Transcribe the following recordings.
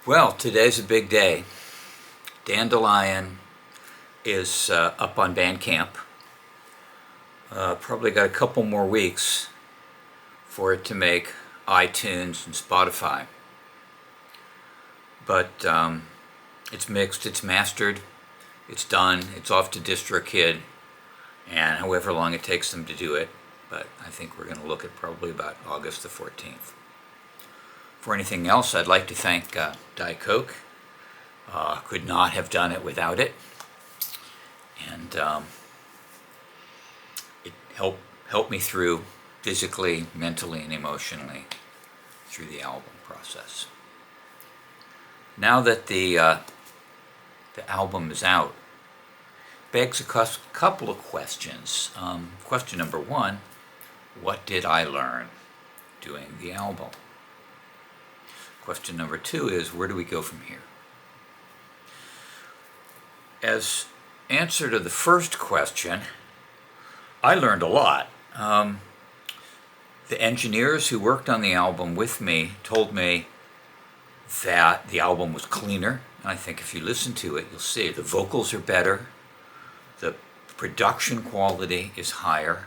Well, today's a big day. Dandelion is up on Bandcamp. Probably got a couple more weeks for it to make iTunes and Spotify. But it's mixed, it's mastered, it's done, it's off to DistroKid, and however long it takes them to do it. But I think we're going to look at probably about August the 14th. For anything else, I'd like to thank Diet Coke. Could not have done it without it. And it helped me through physically, mentally, and emotionally through the album process. Now that the album is out, begs a couple of questions. Question number one, what did I learn doing the album? Question number two is, where do we go from here? As answer to the first question, I learned a lot. The engineers who worked on the album with me told me that the album was cleaner. And I think if you listen to it, you'll see the vocals are better, the production quality is higher,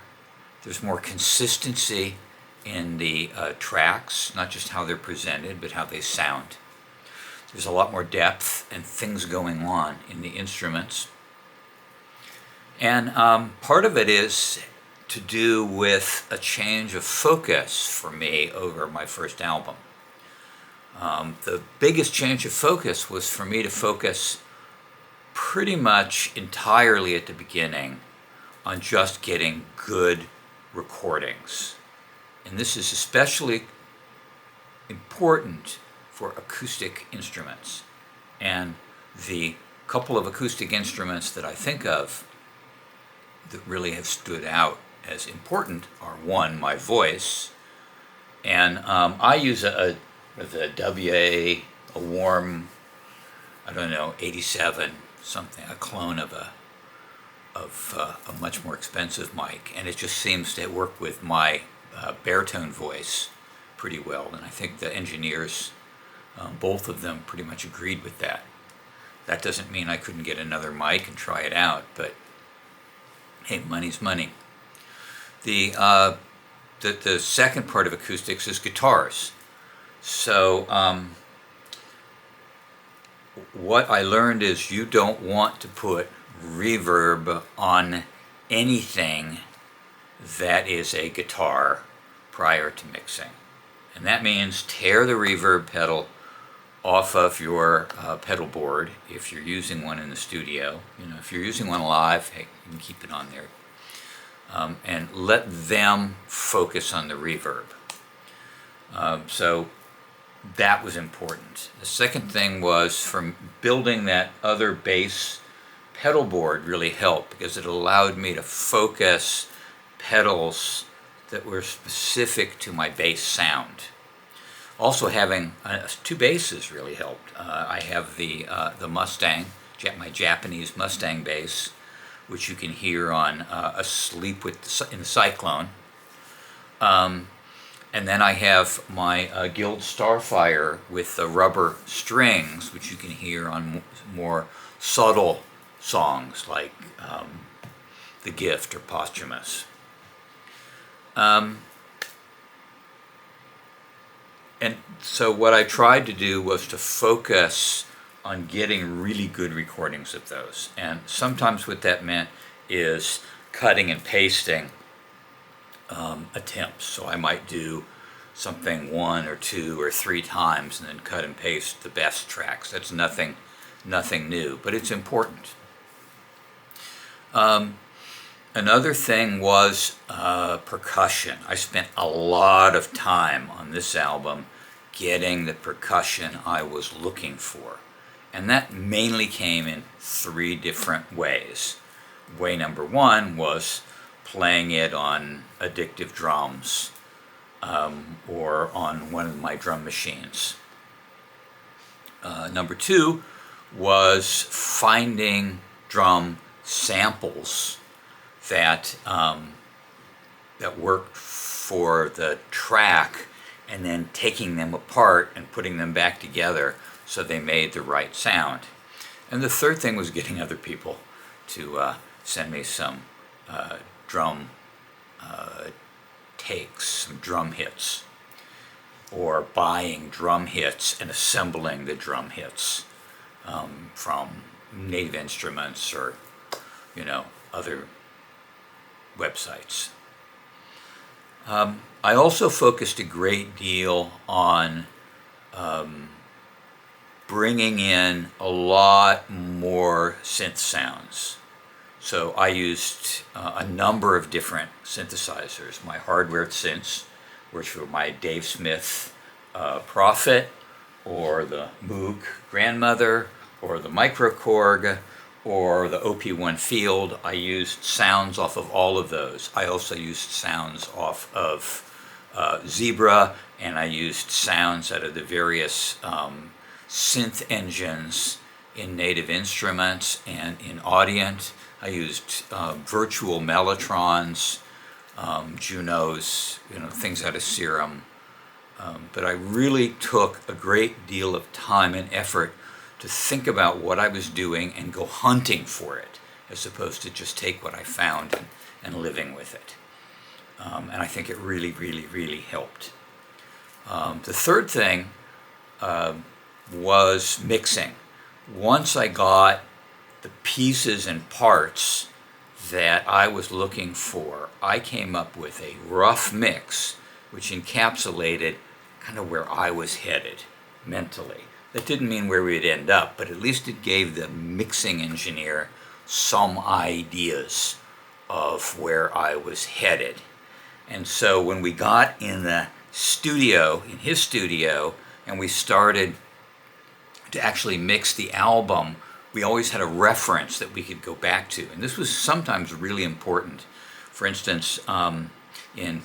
there's more consistency in the tracks, not just how they're presented, but how they sound. There's a lot more depth and things going on in the instruments. And part of it is to do with a change of focus for me over my first album. The biggest change of focus was for me to focus pretty much entirely at the beginning on just getting good recordings. And this is especially important for acoustic instruments. And the couple of acoustic instruments that I think of that really have stood out as important are one, my voice, and I use a WA, a warm, 87 something, a clone of a much more expensive mic, and it just seems to work with my baritone voice pretty well, and I think the engineers, both of them, pretty much agreed with that. That doesn't mean I couldn't get another mic and try it out, but hey, money's money. The second part of acoustics is guitars. So what I learned is you don't want to put reverb on anything that is a guitar prior to mixing. And that means tear the reverb pedal off of your pedal board if you're using one in the studio. If you're using one live, hey, you can keep it on there. And let them focus on the reverb. So that was important. The second thing was from building that other bass pedal board really helped because it allowed me to focus pedals that were specific to my bass sound. Also having two basses really helped. I have the Mustang, my Japanese Mustang bass, which you can hear on Asleep in the Cyclone. And then I have my Guild Starfire with the rubber strings, which you can hear on more subtle songs like The Gift or Posthumous. And so what I tried to do was to focus on getting really good recordings of those. And sometimes what that meant is cutting and pasting attempts. So I might do something one or two or three times and then cut and paste the best tracks. That's nothing new, but it's important. Another thing was percussion. I spent a lot of time on this album getting the percussion I was looking for. And that mainly came in three different ways. Way number one was playing it on addictive drums or on one of my drum machines. Number two was finding drum samples that worked for the track and then taking them apart and putting them back together so they made the right sound. And the third thing was getting other people to send me some drum takes, some drum hits, or buying drum hits and assembling the drum hits from Native Instruments or, other websites. I also focused a great deal on bringing in a lot more synth sounds. So I used a number of different synthesizers. My hardware synths, which were my Dave Smith Prophet, or the Moog Grandmother, or the Microkorg, or the OP1 Field. I used sounds off of all of those. I also used sounds off of Zebra, and I used sounds out of the various synth engines in Native Instruments and in Audient. I used virtual mellotrons, Junos, things out of Serum. But I really took a great deal of time and effort to think about what I was doing and go hunting for it, as opposed to just take what I found and living with it. And I think it really, really, really helped. The third thing was mixing. Once I got the pieces and parts that I was looking for, I came up with a rough mix which encapsulated kind of where I was headed mentally. That didn't mean where we'd end up, but at least it gave the mixing engineer some ideas of where I was headed. And so when we got in the studio, in his studio, and we started to actually mix the album, we always had a reference that we could go back to. And this was sometimes really important. For instance, in in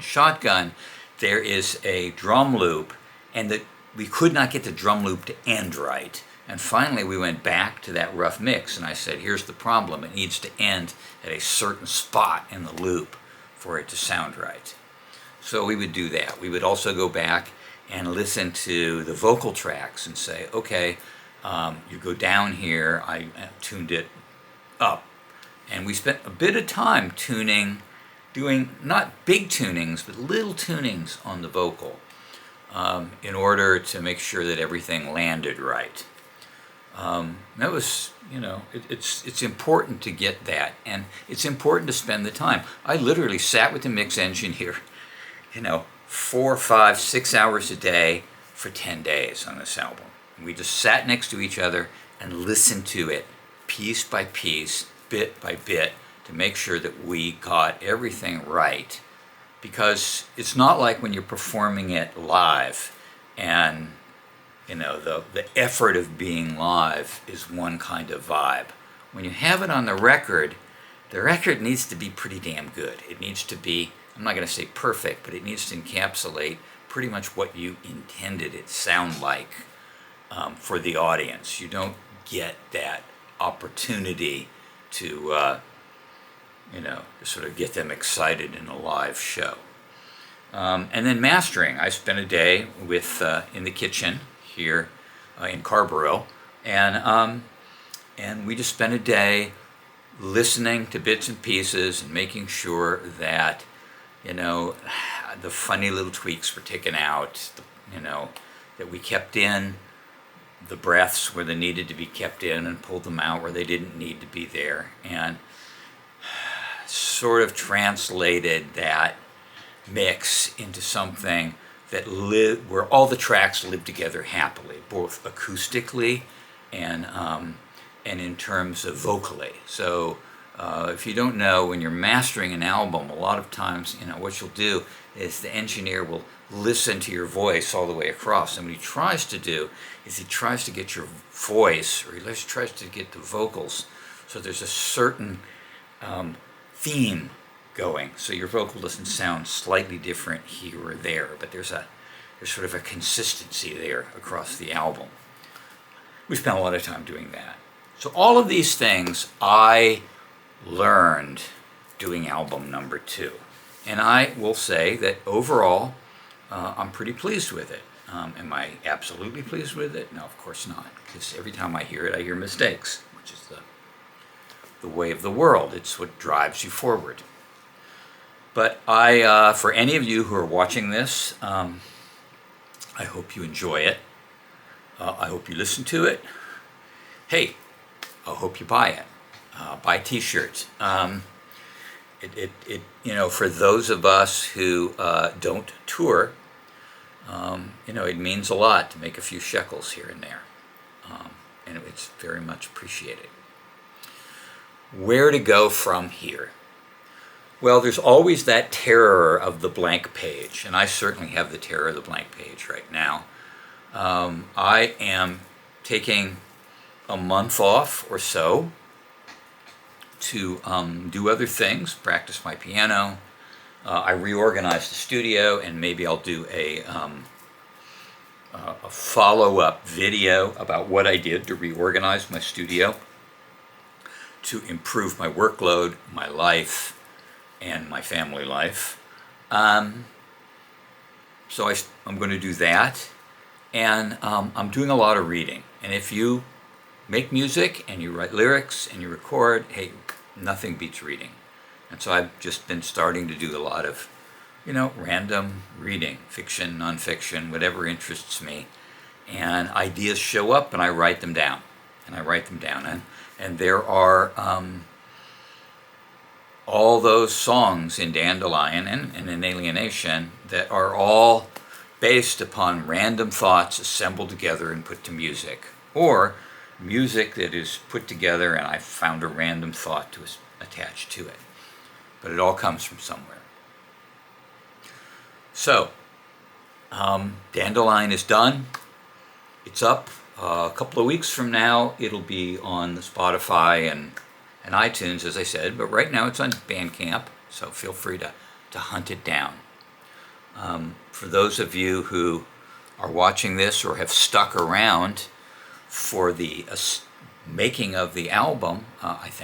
Shotgun, there is a drum loop, and we could not get the drum loop to end right. And finally we went back to that rough mix, and I said, here's the problem. It needs to end at a certain spot in the loop for it to sound right. So we would do that. We would also go back and listen to the vocal tracks and say, okay, you go down here, I tuned it up. And we spent a bit of time doing not big tunings, but little tunings on the vocal in order to make sure that everything landed right. That was, it's important to get that, and it's important to spend the time. I literally sat with the mix engineer, 4, 5, 6 hours a day for 10 days on this album. We just sat next to each other and listened to it piece by piece, bit by bit, to make sure that we got everything right. Because it's not like when you're performing it live and the effort of being live is one kind of vibe. When you have it on the record needs to be pretty damn good. It needs to be, I'm not going to say perfect, but it needs to encapsulate pretty much what you intended it sound like for the audience. You don't get that opportunity to sort of get them excited in a live show. And then mastering. I spent a day in the kitchen here in Carborough, and we just spent a day listening to bits and pieces and making sure that the funny little tweaks were taken out, that we kept in the breaths where they needed to be kept in and pulled them out where they didn't need to be there, and sort of translated that mix into something that where all the tracks live together happily, both acoustically and in terms of vocally. So if you don't know, when you're mastering an album, a lot of times, what you'll do is the engineer will listen to your voice all the way across. And what he tries to do is he tries to get your voice, or he tries to get the vocals, so there's a certain theme going. So your vocal doesn't sound slightly different here or there, but there's sort of a consistency there across the album. We spent a lot of time doing that. So all of these things I learned doing album number 2. And I will say that overall, I'm pretty pleased with it. Am I absolutely pleased with it? No, of course not, because every time I hear it, I hear mistakes, which is the way of the world. It's what drives you forward. But for any of you who are watching this, I hope you enjoy it. I hope you listen to it. Hey, I hope you buy it. Buy T-shirts. For those of us who don't tour, it means a lot to make a few shekels here and there, and it's very much appreciated. Where to go from here? Well, there's always that terror of the blank page, and I certainly have the terror of the blank page right now. I am taking a month off or so to do other things, practice my piano. I reorganized the studio, and maybe I'll do a follow-up video about what I did to reorganize my studio to improve my workload, my life, and my family life. So I'm going to do that, and I'm doing a lot of reading. And if you make music and you write lyrics and you record, hey, nothing beats reading. And so I've just been starting to do a lot of, random reading, fiction, nonfiction, whatever interests me. And ideas show up, and I write them down. And there are all those songs in Dandelion and in Alienation that are all based upon random thoughts assembled together and put to music, or music that is put together and I found a random thought to attach to it. But it all comes from somewhere. So, Dandelion is done. It's up. A couple of weeks from now, it'll be on the Spotify and iTunes, as I said, but right now it's on Bandcamp, so feel free to hunt it down. For those of you who are watching this or have stuck around for the making of the album, I thank